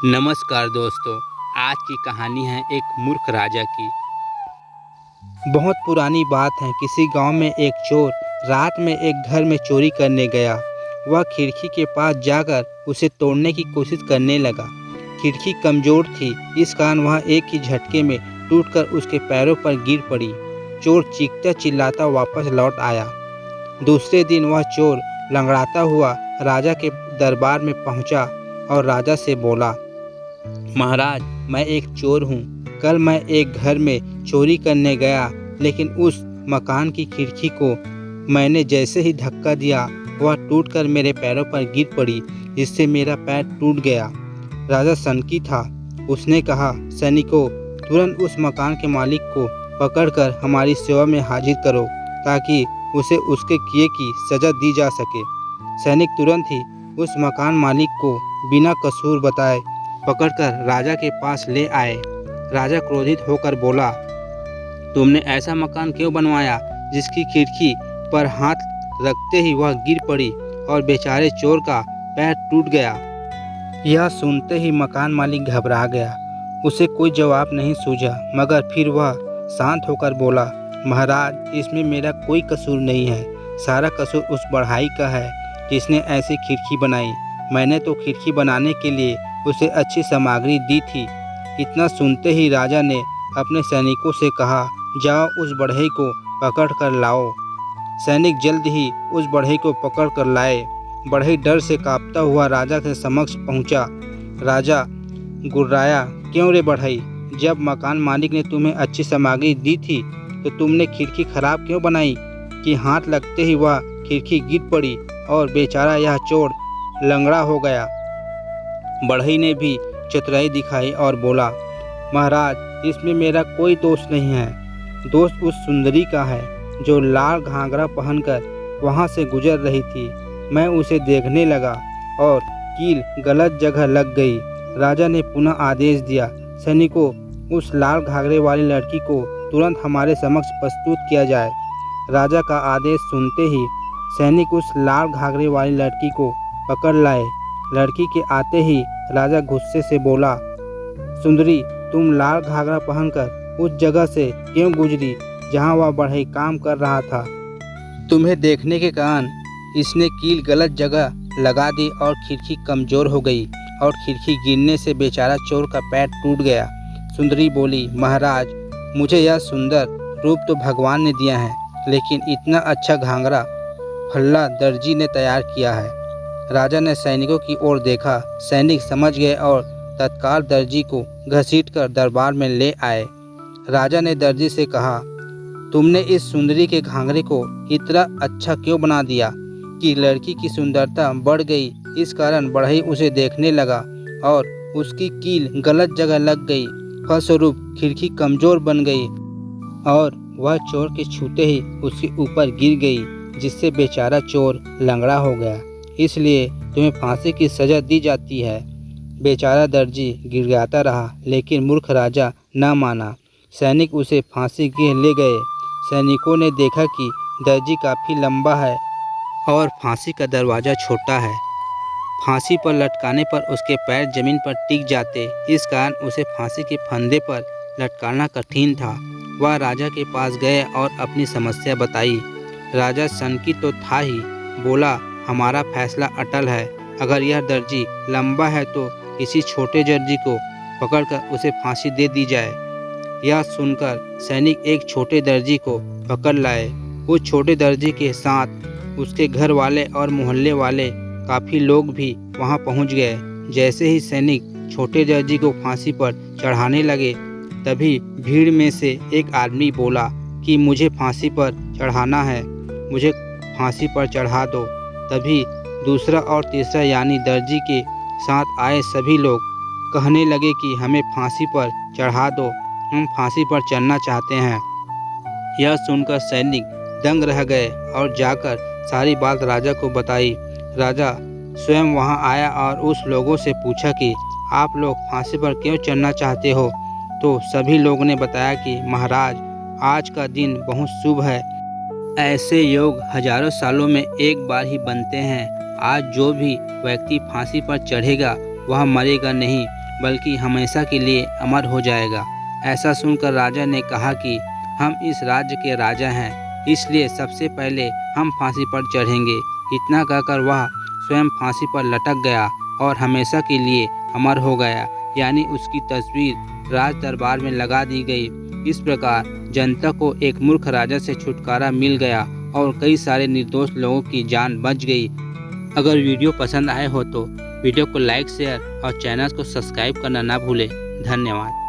नमस्कार दोस्तों। आज की कहानी है एक मूर्ख राजा की। बहुत पुरानी बात है। किसी गांव में एक चोर रात में एक घर में चोरी करने गया। वह खिड़की के पास जाकर उसे तोड़ने की कोशिश करने लगा। खिड़की कमजोर थी, इस कारण वह एक ही झटके में टूटकर उसके पैरों पर गिर पड़ी। चोर चीखता चिल्लाता वापस लौट आया। दूसरे दिन वह चोर लंगड़ाता हुआ राजा के दरबार में पहुंचा और राजा से बोला, महाराज, मैं एक चोर हूँ। कल मैं एक घर में चोरी करने गया, लेकिन उस मकान की खिड़की को मैंने जैसे ही धक्का दिया वह टूटकर मेरे पैरों पर गिर पड़ी, जिससे मेरा पैर टूट गया। राजा सनकी था। उसने कहा, सैनिकों, तुरंत उस मकान के मालिक को पकड़कर हमारी सेवा में हाजिर करो, ताकि उसे उसके किए की सजा दी जा सके। सैनिक तुरंत ही उस मकान मालिक को बिना कसूर बताए पकड़कर राजा के पास ले आए। राजा क्रोधित होकर बोला, तुमने ऐसा मकान क्यों बनवाया जिसकी खिड़की पर हाथ रखते ही वह गिर पड़ी और बेचारे चोर का पैर टूट गया। यह सुनते ही मकान मालिक घबरा गया। उसे कोई जवाब नहीं सूझा, मगर फिर वह शांत होकर बोला, महाराज, इसमें मेरा कोई कसूर नहीं है। सारा कसूर उस बढ़ाई का है जिसने ऐसी खिड़की बनाई। मैंने तो खिड़की बनाने के लिए उसे अच्छी सामग्री दी थी। इतना सुनते ही राजा ने अपने सैनिकों से कहा, जाओ उस बढ़ई को पकड़ कर लाओ। सैनिक जल्द ही उस बढ़ई को पकड़ कर लाए। बढ़ई डर से कांपता हुआ राजा के समक्ष पहुंचा। राजा गुर्राया, क्यों रे बढ़ई, जब मकान मालिक ने तुम्हें अच्छी सामग्री दी थी तो तुमने खिड़की खराब क्यों बनाई कि हाथ लगते ही वह खिड़की गिर पड़ी और बेचारा यह चोर लंगड़ा हो गया। बढ़ई ने भी चतुराई दिखाई और बोला, महाराज, इसमें मेरा कोई दोष नहीं है। दोष उस सुंदरी का है जो लाल घाघरा पहनकर वहां से गुजर रही थी। मैं उसे देखने लगा और कील गलत जगह लग गई। राजा ने पुनः आदेश दिया, सैनिकों, उस लाल घाघरे वाली लड़की को तुरंत हमारे समक्ष प्रस्तुत किया जाए। राजा का आदेश सुनते ही सैनिक उस लाल घाघरे वाली लड़की को पकड़ लाए। लड़की के आते ही राजा गुस्से से बोला, सुंदरी, तुम लाल घाघरा पहनकर उस जगह से क्यों गुजरी जहां वह बढ़ई काम कर रहा था? तुम्हें देखने के कारण इसने कील गलत जगह लगा दी और खिड़की कमजोर हो गई और खिड़की गिरने से बेचारा चोर का पैर टूट गया। सुंदरी बोली, महाराज, मुझे यह सुंदर रूप तो भगवान ने दिया है, लेकिन इतना अच्छा घाघरा फल्ला दर्जी ने तैयार किया है। राजा ने सैनिकों की ओर देखा। सैनिक समझ गए और तत्काल दर्जी को घसीटकर दरबार में ले आए। राजा ने दर्जी से कहा, तुमने इस सुंदरी के घाघरे को इतना अच्छा क्यों बना दिया कि लड़की की सुंदरता बढ़ गई। इस कारण बढ़ई उसे देखने लगा और उसकी कील गलत जगह लग गई। फलस्वरूप खिड़की कमजोर बन गई और वह चोर के छूते ही उसके ऊपर गिर गई, जिससे बेचारा चोर लंगड़ा हो गया। इसलिए तुम्हें फांसी की सजा दी जाती है। बेचारा दर्जी गिड़गिड़ाता रहा, लेकिन मूर्ख राजा न माना। सैनिक उसे फांसी गृह ले गए। सैनिकों ने देखा कि दर्जी काफ़ी लंबा है और फांसी का दरवाज़ा छोटा है। फांसी पर लटकाने पर उसके पैर जमीन पर टिक जाते, इस कारण उसे फांसी के फंदे पर लटकाना कठिन था। वह राजा के पास गए और अपनी समस्या बताई। राजा सनकी तो था ही, बोला, हमारा फैसला अटल है। अगर यह दर्जी लंबा है तो किसी छोटे दर्जी को पकड़कर उसे फांसी दे दी जाए। यह सुनकर सैनिक एक छोटे दर्जी को पकड़ लाए। उस छोटे दर्जी के साथ उसके घर वाले और मोहल्ले वाले काफ़ी लोग भी वहां पहुंच गए। जैसे ही सैनिक छोटे दर्जी को फांसी पर चढ़ाने लगे, तभी भीड़ में से एक आदमी बोला कि मुझे फांसी पर चढ़ाना है, मुझे फांसी पर चढ़ा दो। तभी दूसरा और तीसरा यानी दर्जी के साथ आए सभी लोग कहने लगे कि हमें फांसी पर चढ़ा दो, हम फांसी पर चढ़ना चाहते हैं। यह सुनकर सैनिक दंग रह गए और जाकर सारी बात राजा को बताई। राजा स्वयं वहां आया और उस लोगों से पूछा कि आप लोग फांसी पर क्यों चढ़ना चाहते हो? तो सभी लोगों ने बताया कि महाराज, आज का दिन बहुत शुभ है। ऐसे योग हजारों सालों में एक बार ही बनते हैं। आज जो भी व्यक्ति फांसी पर चढ़ेगा वह मरेगा नहीं, बल्कि हमेशा के लिए अमर हो जाएगा। ऐसा सुनकर राजा ने कहा कि हम इस राज्य के राजा हैं, इसलिए सबसे पहले हम फांसी पर चढ़ेंगे। इतना कहकर वह स्वयं फांसी पर लटक गया और हमेशा के लिए अमर हो गया, यानी उसकी तस्वीर राज दरबार में लगा दी गई। इस प्रकार जनता को एक मूर्ख राजा से छुटकारा मिल गया और कई सारे निर्दोष लोगों की जान बच गई। अगर वीडियो पसंद आए हो तो वीडियो को लाइक, शेयर और चैनल को सब्सक्राइब करना ना भूलें। धन्यवाद।